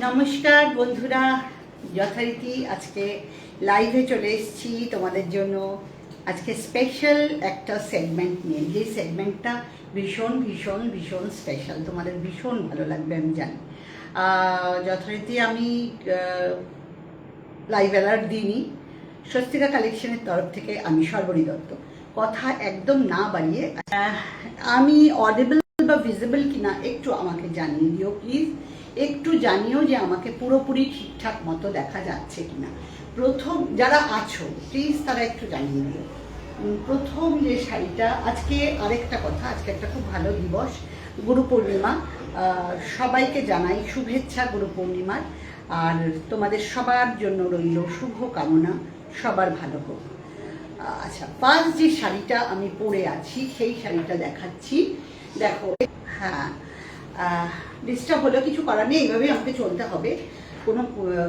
নমস্কার বন্ধুরা, যথারীতি আজকে লাইভে চলে এসেছি তোমাদের জন্য। আজকে স্পেশাল একটা সেগমেন্ট নিয়ে, যে সেগমেন্টটা ভীষণ ভীষণ ভীষণ স্পেশাল, তোমাদের ভীষণ ভালো লাগবে আমি জানি। যথারীতি আমি লাইভ অ্যালার্ট দিইনি, স্বস্তিকা কালেকশনের তরফ থেকে আমি সর্বরী দত্ত। কথা একদম না বাড়িয়ে আমি অডিবল বা ভিজিবল কিনা একটু আমাকে জানিয়ে দিও প্লিজ। একটু জানিও যে আমাকে পুরোপুরি ঠিকঠাক মতো দেখা যাচ্ছে কিনা। প্রথম যারা আছো প্লিজ তারা একটু জানিয়ে দিও। প্রথম যে শাড়িটা, আজকে আরেকটা কথা, আজকে একটা খুব ভালো দিবস, গুরু পূর্ণিমা। সবাইকে জানাই শুভেচ্ছা গুরু পূর্ণিমার। আর তোমাদের সবার জন্য রইল শুভ কামনা, সবার ভালো হোক। আচ্ছা, ফার্স্ট যে শাড়িটা আমি পরে আছি সেই শাড়িটা দেখাচ্ছি। দেখো, হ্যাঁ ডিস্টার্ব হলেও কিছু করার নেই, এইভাবেই আমাকে চলতে হবে, কোনো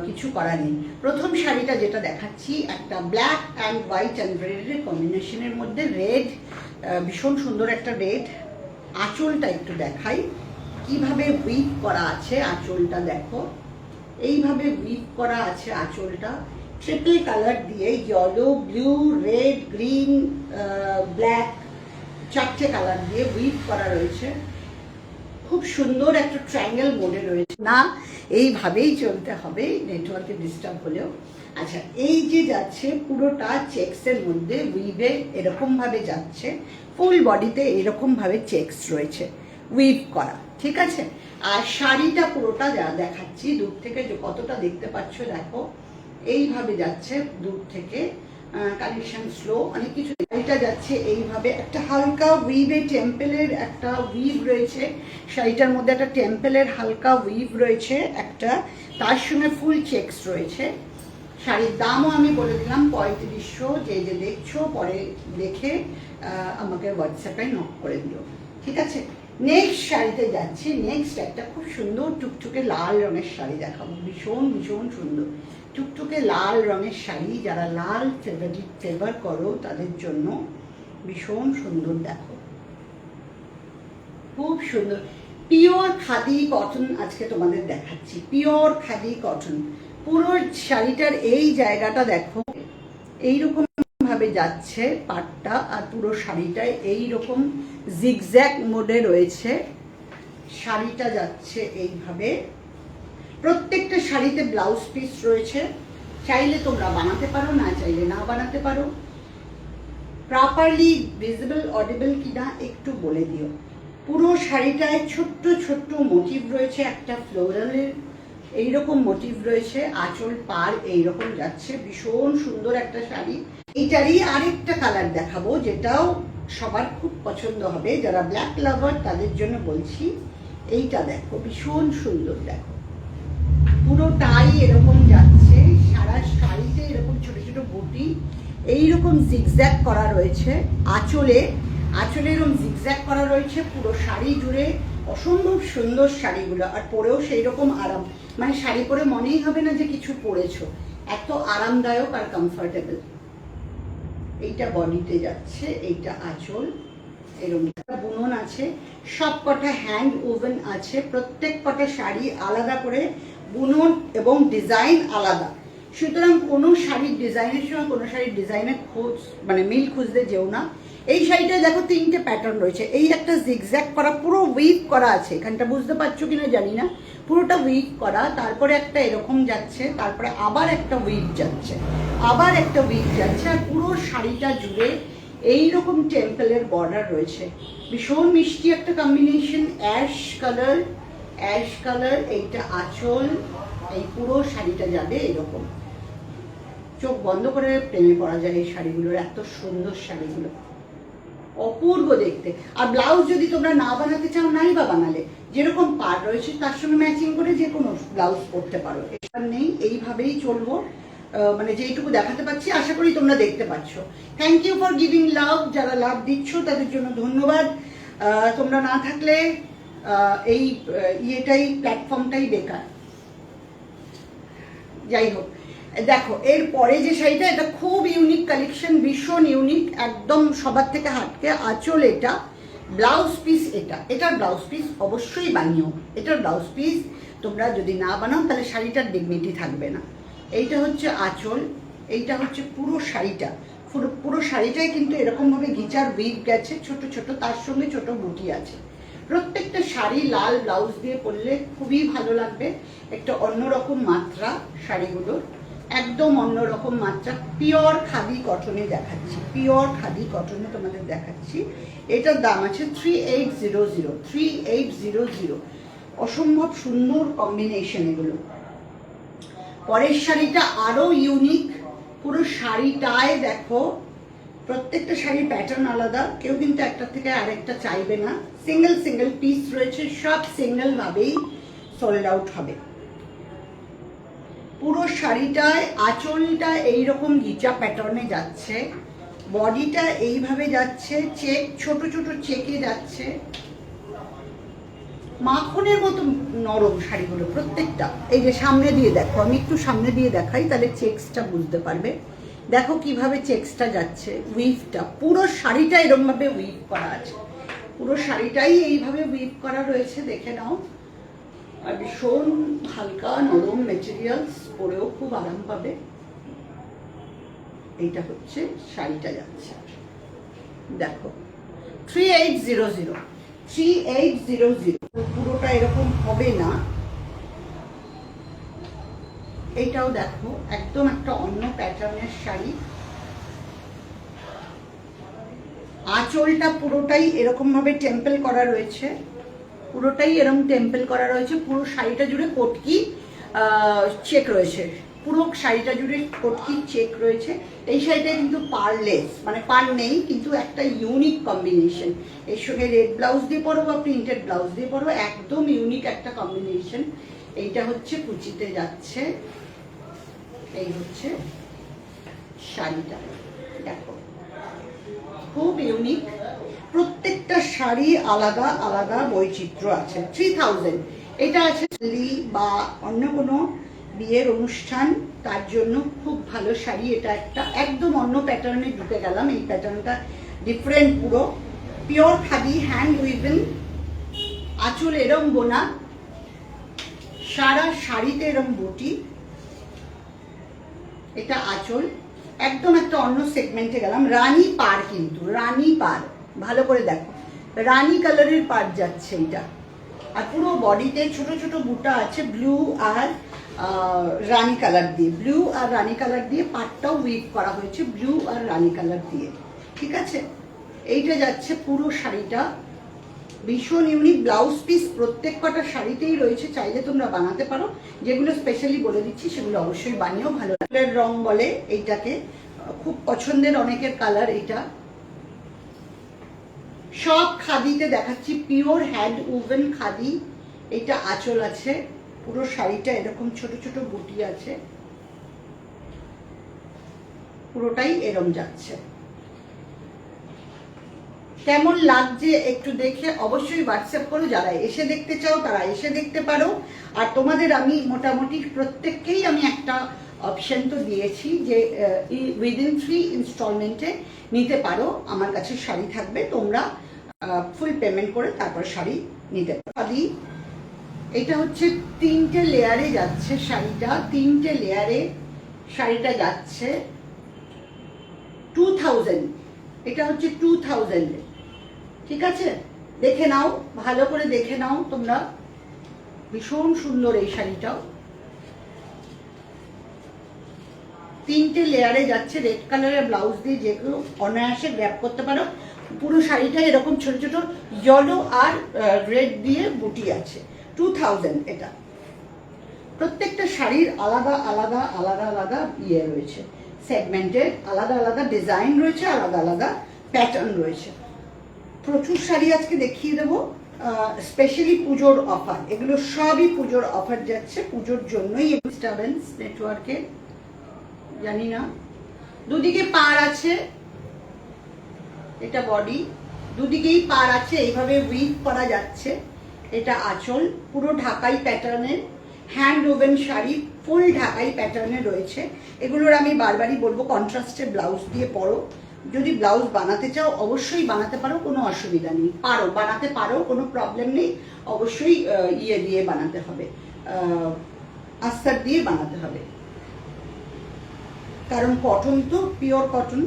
কিছু করার নেই। প্রথম শাড়িটা যেটা দেখাচ্ছি, একটা ব্ল্যাক অ্যান্ড হোয়াইট অ্যান্ড রেডের কম্বিনেশনের মধ্যে, রেড, ভীষণ সুন্দর একটা রেড। আঁচলটা একটু দেখাই কিভাবে উইভ করা আছে। আঁচলটা দেখো, এইভাবে উইভ করা আছে আঁচলটা, ট্রিপল কালার দিয়ে, yellow, blue, red, green, black, চারটে কালার দিয়ে উইভ করা রয়েছে। খুব সুন্দর একটা ট্রায়াঙ্গেল মোডে রয়েছে না, এইভাবেই চলতে হবে, নেটওয়ার্কে ডিস্টার্ব হলেও। আচ্ছা, এই যে যাচ্ছে পুরোটা চেক্সের মধ্যে উইভে এরকম ভাবে যাচ্ছে, ফুল বডিতে এরকম ভাবে চেক্স রয়েছে উইভ করা, ঠিক আছে। আর শাড়িটা পুরোটা যা দেখাচ্ছি দূর থেকে, যে কতটা দেখতে পাচ্ছ দেখো, এইভাবে যাচ্ছে দূর থেকে, কানেকশন স্লো, অনেক কিছু। এটা যাচ্ছে এইভাবে, একটা হালকা উইভে টেম্পেলের একটা উইভ রয়েছে শাড়িটার মধ্যে, একটা টেম্পেলের হালকা উইভ রয়েছে একটা, তার সঙ্গে ফুল চেক্স রয়েছে। শাড়ির দামও আমি বলে দিলাম 3500। যে যে দেখছো পরে দেখে আমাকে হোয়াটসঅ্যাপে নক করে দিও, ঠিক আছে। নেক্সট শাড়িতে যাচ্ছি। নেক্সট একটা খুব সুন্দর টুকটুকে লাল রঙের শাড়ি দেখাবো, ভীষণ ভীষণ সুন্দর টুকটুকে লাল রঙের শাড়ি। যারা লাল ফেভার করো তাদের জন্য ভীষণ সুন্দর, দেখো খুব সুন্দর পিওর খাদি কটন আজকে তোমাদের দেখাচ্ছি, পিওর খাদি কটন। পুরো শাড়িটার এই জায়গাটা দেখো, এইরকম ভাবে যাচ্ছে পাটটা, আর পুরো শাড়িটায় এইরকম জিগজ্যাগ মোডে রয়েছে। শাড়িটা যাচ্ছে এইভাবে, প্রত্যেকটা শাড়িতে ব্লাউজ পিস রয়েছে, চাইলে তোমরা বানাতে পারো, না চাইলে না বানাতে পারো। প্রপারলি ভিজিবল অডিবল কিনা একটু বলে দিও। পুরো শাড়িটায় ছোট্ট ছোট্ট মোটিভ রয়েছে, একটা ফ্লোরালের এইরকম মোটিভ রয়েছে, আঁচল পার এইরকম যাচ্ছে, ভীষণ সুন্দর একটা শাড়ি। এইটারই আরেকটা কালার দেখাবো, যেটাও সবার খুব পছন্দ হবে, যারা ব্ল্যাক লাভার তাদের জন্য বলছি। এইটা দেখো, ভীষণ সুন্দর, দেখো পুরোটাই এরকম যাচ্ছে, সারা শাড়িতে এরকম ছোট ছোট বুটি এইরকম জিগজ্যাগ করা রয়েছে। আঁচলে এরকম জিগজ্যাগ করা রয়েছে পুরো শাড়ি জুড়ে। অসম্ভব সুন্দর শাড়িগুলো, আর পরেও সেই রকম আরাম, মানে শাড়ি পরে মনেই হবে না যে কিছু পরেছো, এত আরামদায়ক আর কমফোর্টেবল। এইটা বডিতে যাচ্ছে, এইটা আঁচল, এরকম বুনন আছে, সব কটা হ্যান্ড ওভেন আছে, প্রত্যেক কটা শাড়ি আলাদা করে বুনন এবং ডিজাইন আলাদা। সুতরাং কোনো শাড়ির ডিজাইনের সঙ্গে কোনো শাড়ির ডিজাইনের খোঁজ, মানে মিল খুঁজতে যেও না। এই শাড়িটায় দেখো তিনটে প্যাটার্ন রয়েছে, এই একটা জিগজ্যাগ করা, পুরো উইভ করা আছে, এখানটা বুঝতে পারছো কিনা জানি না, পুরোটা উইভ করা, তারপরে একটা এরকম যাচ্ছে, তারপরে আবার একটা উইভ যাচ্ছে, আবার একটা উইভ যাচ্ছে, আর পুরো শাড়িটা জুড়ে এইরকম টেম্পলের বর্ডার রয়েছে। ভীষণ মিষ্টি একটা কম্বিনেশন, অ্যাশ কালার, এইটা আঁচল, এই পুরো শাড়িটা যাবে এরকম। চোখ বন্ধ করে প্রেমে পড়া যায় এই শাড়িগুলোর, এত সুন্দর শাড়িগুলো, অপূর্ব দেখতে। আর ব্লাউজ যদি তোমরা না বানাতে চাও, নাই বা বানালে যেরকম পার রয়েছে তার সঙ্গে ম্যাচিং করে যে কোনো ব্লাউজ করতে পারো, এটা নেই, এইভাবেই চলবো। মানে যেইটুকু দেখাতে পাচ্ছি আশা করি তোমরা দেখতে পাচ্ছ। থ্যাংক ইউ ফর গিভিং লাভ, যারা লাভ দিচ্ছ তাদের জন্য ধন্যবাদ। তোমরা না থাকলে এই প্ল্যাটফর্মটাই বেকার। যাই হোক, দেখো এর পরে যে শাড়িটা, এটা খুব ইউনিক কালেকশন, ভীষণ ইউনিক, একদম সবার থেকে হাটকে। আঁচল এটা, ব্লাউজ পিস এটার ব্লাউজ পিস অবশ্যই বানিও, এটার ব্লাউজ পিস তোমরা যদি না বানাও তাহলে শাড়িটার ডিগনিটি থাকবে না। এইটা হচ্ছে আঁচল, এইটা হচ্ছে পুরো শাড়িটা, পুরো শাড়িটাই কিন্তু এরকমভাবে ঘিচার উইভ গেছে ছোট ছোট, তার সঙ্গে ছোট বুটি আছে। প্রত্যেকটা শাড়ি লাল ব্লাউজ দিয়ে পরলে খুবই ভালো লাগবে। একটা অন্যরকম মাত্রা শাড়িগুলোর, একদম অন্যরকম মাত্রা। পিওর খাদি কটনে দেখাচ্ছি, পিওর খাদি কটনে তোমাদের দেখাচ্ছি। এটার দাম আছে 3800, 3800। অসম্ভব সুন্দর কম্বিনেশন এগুলো। পরের শাড়িটা আরো ইউনিক, পুরো শাড়িটায় দেখো প্রত্যেকটা শাড়ির প্যাটার্ন আলাদা, কেউ কিন্তু একটা থেকে আরেকটা চাইবে না। সিঙ্গেল সিঙ্গেল পিস রয়েছে, সব সিঙ্গেল ভাবেই সোল্ড আউট হবে। পুরো শাড়িটায় আঁচলটা এইরকম গিচা প্যাটার্নে যাচ্ছে, বডিটা এইভাবে যাচ্ছে, চেক ছোট ছোট চেকে যাচ্ছে, মাখনের মতো নরম শাড়িগুলো প্রত্যেকটা। এই যে সামনে দিয়ে দেখো, আমি একটু সামনে দিয়ে দেখাই তাহলে চেক্সটা বুঝতে পারবে। দেখো কিভাবে চেক্সটা যাচ্ছে, উইভটা পুরো শাড়িটা এরকম ভাবে উইভ করা আছে, পুরো শাড়িটাই এইভাবে উইভ করা রয়েছে, দেখে নাও। আর ভীষণ হালকা নরম মেটেরিয়ালস, পরেও খুব আরাম পাবে। এইটা হচ্ছে শাড়িটা যাচ্ছে, দেখো 3800, 3800। পুরোটা এরকম হবে না, এইটাও দেখো একদম একটা অন্য প্যাটার্নের শাড়ি। আঁচলটা পুরোটাই এরকম ভাবে টেম্পল করা রয়েছে, পুরোটাই এরকম টেম্পল করা রয়েছে। পুরো শাড়িটা জুড়ে কটকি চেক রয়েছে, পুরো শাড়িটা জুড়ে কটকি চেক রয়েছে। এই শাড়িটা কিন্তু পারলেস, মানে পার নেই, কিন্তু একটা ইউনিক কম্বিনেশন। এর সঙ্গে রেড ব্লাউজ দিয়ে পরো বা প্রিন্টেড ব্লাউজ দিয়ে পরো, একদম ইউনিক একটা কম্বিনেশন। এইটা হচ্ছে কুচিতে যাচ্ছে, এই হচ্ছে শাড়িটা, দেখো খুব ইউনিক। প্রত্যেকটা শাড়ি আলাদা আলাদা বৈচিত্র্য আছে। 3000 এটা আছে বা অন্য কোনো বিয়ের অনুষ্ঠান, তার জন্য খুব ভালো শাড়ি। এটা একটা একদম অন্য প্যাটার্নে ঢুকে গেলাম, এই প্যাটার্নটা ডিফারেন্ট, পুরো পিওর খাদি, হ্যান্ড উইভেন, আঁচল এরম বোনা, সারা শাড়িতে এরম বুটি। এটা আঁচল, একদম একটা অন্য সেগমেন্টে গেলাম। রানী পার, কিন্তু রানী পার, ভালো করে দেখো রানী কালারের পার যাচ্ছে এটা। আর পুরো বডিতে ছোট ছোট বুটা আছে ব্লু আর রানী কালার দিয়ে, ব্লু আর রানী কালার দিয়ে পাটটাও উইভ করা হয়েছে ব্লু আর রানী কালার দিয়ে, ঠিক আছে। এইটা যাচ্ছে পুরো শাড়িটা, ভীষণ ইউনিক। ব্লাউজ পিস প্রত্যেক কটা শাড়িতেই রয়েছে, চাইলে তোমরা বানাতে পারো। যেগুলো স্পেশালি বলে দিচ্ছি সেগুলো অবশ্যই বানিয়েও ভালো। রং বলে এইটাকে, খুব পছন্দের অনেকের কালার এটা। সব খাদিতে দেখাচ্ছি, পিওর হ্যান্ড উভেন খাদি। এটা আঁচল আছে, পুরো শাড়িটা এরকম ছোট ছোট বুটি আছে, পুরোটাই এরম যাচ্ছে। কেমন লাগছে একটু দেখে অবশ্যই হোয়াটসঅ্যাপ করো। যারা এসে দেখতে চাও তারা এসে দেখতে পারো। আর তোমাদের আমি মোটামুটি প্রত্যেককেই আমি একটা অপশন তো দিয়েছি যে উইদিন 3 ইনস্টলমেন্টে নিতে পারো। আমার কাছে শাড়ি থাকবে, তোমরা ফুল পেমেন্ট করে তারপর শাড়ি নিতে পারো। এটা হচ্ছে 3টে লেয়ারে যাচ্ছে শাড়িটা, 3টে লেয়ারে শাড়িটা যাচ্ছে। 2000, এটা হচ্ছে 2000, ঠিক আছে। দেখে নাও, ভালো করে দেখে নাও তোমরা, ভীষণ সুন্দর এই শাড়িটাও। 3টে লেয়ারে যাচ্ছে, রেড কালারের ব্লাউজ দিয়ে যেগুলো অনায়াসে গ্র্যাব করতে পারো। পুরো শাড়িটা এরকম ছোট ছোট ইয়েলো আর রেড দিয়ে বুটি আছে। 2000 এটা। প্রত্যেকটা শাড়ির আলাদা আলাদা আলাদা আলাদা ইয়ে রয়েছে, সেগমেন্টের আলাদা আলাদা ডিজাইন রয়েছে, আলাদা আলাদা প্যাটার্ন রয়েছে। প্রচুর শাড়ি আজকে দেখিয়ে দেবো, স্পেশালি পুজোর অফার। এগুলো সবই পুজোর অফার যাচ্ছে, পুজোর জন্যই। ডিস্টারবেন্স নেটওয়ার্কে জানি না। দুদিকে পার আছে, এটা বডি, দুদিকেই পার আছে, এইভাবে উইভ করা যাচ্ছে। এটা আঁচল, পুরো ঢাকাই প্যাটার্নের হ্যান্ড ওভেন শাড়ি, ফুল ঢাকাই প্যাটার্নে রয়েছে। এগুলোর আমি বারবারই বলবো কন্ট্রাস্টে ব্লাউজ দিয়ে পরো। যদি ব্লাউজ বানাতে চাও অবশ্যই বানাতে পারো, কোনো অসুবিধা নেই, পারো বানাতে পারো, কোনো প্রবলেম নেই। অবশ্যই ইয়ে দিয়ে বানাতে হবে, আস্তর দিয়ে বানাতে হবে, কারণ কটন তো পিওর কটন।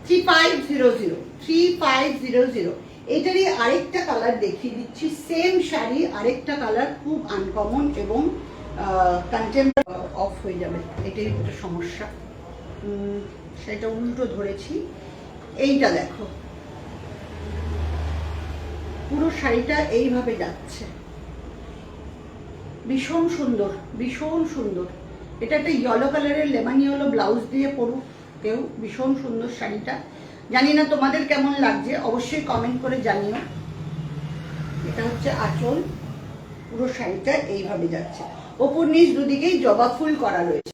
3500 এটারই আরেকটা কালার দেখিয়ে দিচ্ছি, সেম শাড়ি আরেকটা কালার, খুব আনকমন এবং কন্টেম্পোরারি। অফ হয়ে যাবে, এটাই একটা সমস্যা, সেটা উল্টো ধরেছি। এইটা দেখো, পুরো শাড়িটা এইভাবে যাচ্ছে, ভীষণ সুন্দর, ভীষণ সুন্দর। এটা একটা ইয়েলো কালারের লেমন ইয়েলো ব্লাউজ দিয়ে পরুক কেউ, ভীষণ সুন্দর শাড়িটা। জানি না তোমাদের কেমন লাগছে, অবশ্যই কমেন্ট করে জানিও। এটা হচ্ছে আঁচল, পুরো শাড়িটা এইভাবে যাচ্ছে, ওপর নিচ দুদিকেই জবা ফুল করা রয়েছে।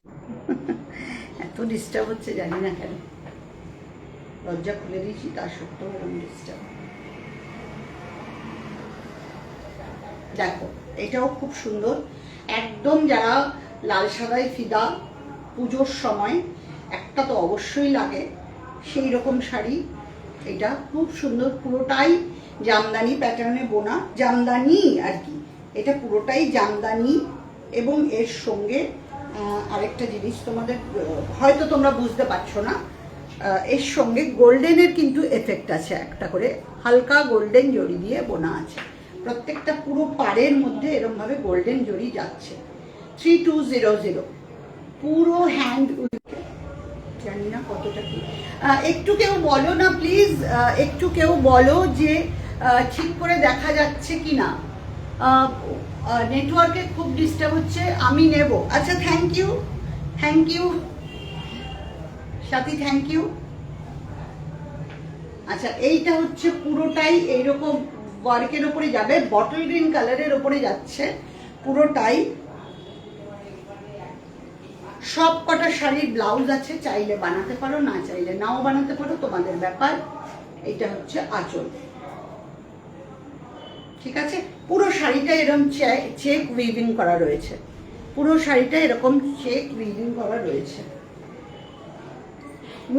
এত ডিস্টার্ব হচ্ছে জানি না কেন, দরজা খুলে দিয়েছি তা সত্ত্বেও এরকম ডিস্টার্ব। দেখো এটাও খুব সুন্দর, একদম যারা লাল সাদায় ফিদা, পুজোর সময় একটা তো অবশ্যই লাগে, সেই রকম শাড়ি। এটা খুব সুন্দর, পুরোটাই জামদানি প্যাটার্নে বোনা, জামদানি আর কি, এটা পুরোটাই জামদানি। এবং এর সঙ্গে আরেকটা জিনিস তোমাদের হয়তো তোমরা বুঝতে পারছো না, এর সঙ্গে গোল্ডেনের কিন্তু এফেক্ট আছে, একটা করে হালকা গোল্ডেন জড়ি দিয়ে বোনা আছে, প্রত্যেকটা পুরো পাড়ের মধ্যে এরকম ভাবে গোল্ডেন জড়ি যাচ্ছে। 3200 পুরো হ্যান্ড, জানি না কতটা কি। একটু কেউ বলো না প্লিজ, একটু কেউ বলো যে ঠিক করে দেখা যাচ্ছে কি না, নেটওয়ার্কে খুব ডিস্টার্ব হচ্ছে। আমি নেব, আচ্ছা thank you, thank you Sathi, thank you. আচ্ছা এইটা হচ্ছে পুরোটাই এইরকম ওয়ার্কের ওপরে যাবে, বটল গ্রিন কালারের ওপরে যাচ্ছে পুরোটাই। সব কটা শাড়ির ব্লাউজ আছে, চাইলে বানাতে পারো, না চাইলে নাও বানাতে পারো, তোমাদের ব্যাপার। এটা হচ্ছে আঁচল, ঠিক আছে। পুরো শাড়িটা এরকম চেক উইভিং করা রয়েছে, পুরো শাড়িটা এরকম চেক উইভিং করা রয়েছে।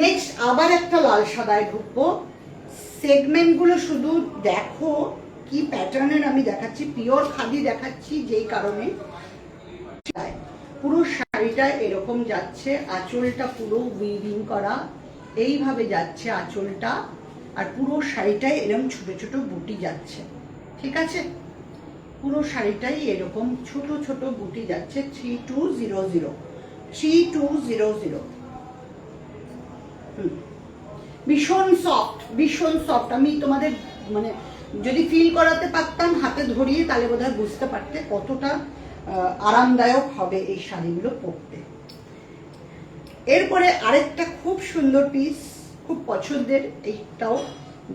নেক্সট আবার একটা লাল সাদায় ঢুকবো, সেগমেন্টগুলো শুধু দেখো কি প্যাটার্নের আমি দেখাচ্ছি, পিওর খাদি দেখাচ্ছি যেই কারণে। পুরো শাড়িটা এরকম যাচ্ছে, আঁচলটা পুরো উইভিং করা, এইভাবে যাচ্ছে আঁচলটা, আর পুরো শাড়িটায় এরকম ছোট ছোট বুটি যাচ্ছে, ঠিক আছে। পুরো শাড়িটাই এরকম ছোট ছোট বুটি যাচ্ছে। 3200 ভীষণ সফট, ভীষণ সফট। আমি তোমাদের মানে যদি ফিল করাতে পারতাম হাতে ধরিয়ে, তাহলে বোধহয় বুঝতে পারতে কতটা আরামদায়ক হবে এই শাড়িগুলো পরতে। এরপরে আরেকটা খুব সুন্দর পিস, খুব পছন্দের, এইটাও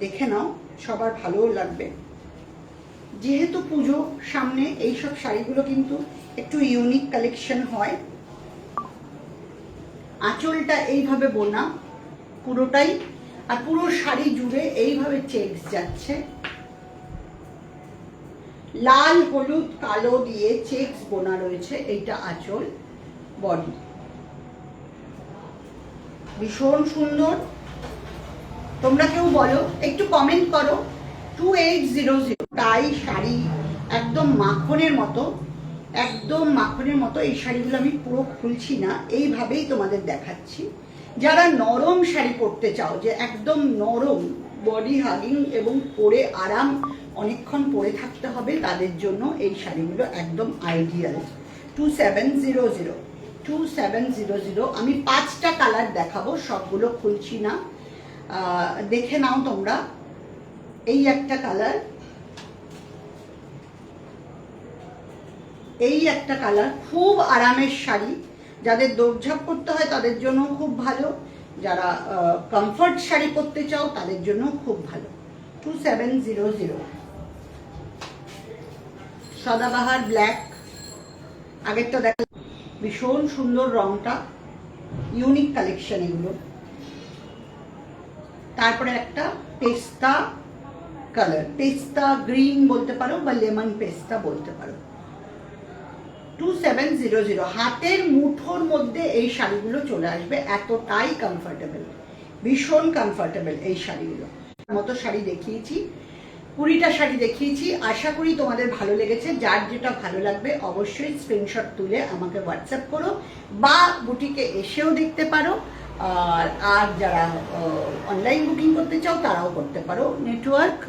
দেখে নাও, সবার ভালোও লাগবে। যেহেতু পুজো সামনে, এইসব শাড়িগুলো কিন্তু একটু ইউনিক কালেকশন হয়। আঁচলটা এইভাবে বোনা পুরোটাই, আর পুরো শাড়ি জুড়ে এইভাবে চেকস যাচ্ছে, লাল হলুদ কালো দিয়ে চেকস বোনা রয়েছে। এইটা আঁচল, বডি ভীষণ সুন্দর। তোমরা কেউ বলো, একটু কমেন্ট করো। 2800 টাই শাড়ি, একদম মাখনের মতো, একদম মাখনের মতো। এই শাড়িগুলো আমি পুরো খুলছি না, এইভাবেই তোমাদের দেখাচ্ছি। যারা নরম শাড়ি পরতে চাও, যে একদম নরম, বডি হাগিং এবং পরে আরাম, অনেকক্ষণ পরে থাকতে হবে, তাদের জন্য এই শাড়িগুলো একদম আইডিয়াল। 2700 আমি 5টা কালার দেখাবো, সবগুলো খুলছি না, দেখে নাও তোমরা। এই একটা কালার, এই একটা কালার, খুব আরামের শাড়ি, যাদের দৌড়ঝাঁপ করতে হয় তাদের জন্য খুব ভালো, যারা কমফর্ট শাড়ি পরতে চাও তাদের জন্য খুব ভালো। 2700 সদাবাহার ব্ল্যাক, আগেরটা দেখা, ভীষণ সুন্দর রংটা, ইউনিক কালেকশন এগুলো। তারপরে একটা পেস্তা কালার, পেস্তা গ্রিন বলতে পারো বা লেমন পেস্তা বলতে পারো। 2700 হাতের মুঠোর মধ্যে এই শাড়িগুলো চলে আসবে, এতটাই কমফোর্টেবল, ভীষণ কমফোর্টেবল এই শাড়িগুলো। মতো শাড়ি দেখিয়েছি, 20টা শাড়ি দেখিয়েছি, আশা করি তোমাদের ভালো লেগেছে। যার যেটা ভালো লাগবে অবশ্যই স্ক্রিনশট তুলে আমাকে হোয়াটসঅ্যাপ করো বা বুটিকে এসেও দেখতে পারো। আর যারা অনলাইন বুকিং করতে চাও তারাও করতে পারো। নেটওয়ার্ক